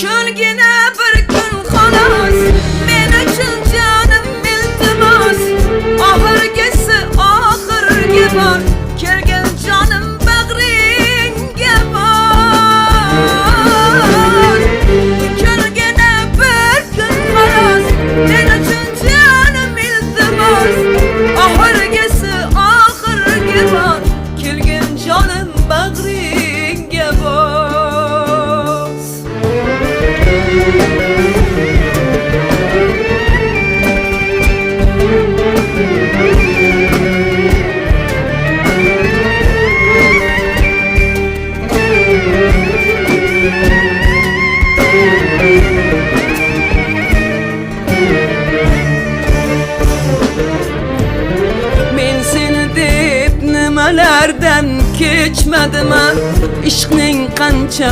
Kölgene bir gün xolos, men uchun jonim iltimos. Oxirgisi oxirgi bor, kelgan jonim bag'ringga bor. Kölgene bir gün xolos, men uchun jonim iltimos. Oxirgisi oxirgi bor, kelgan jonim bag'ringga bor. Men seni deb nimalardan kechmadimmi? Ishqning qancha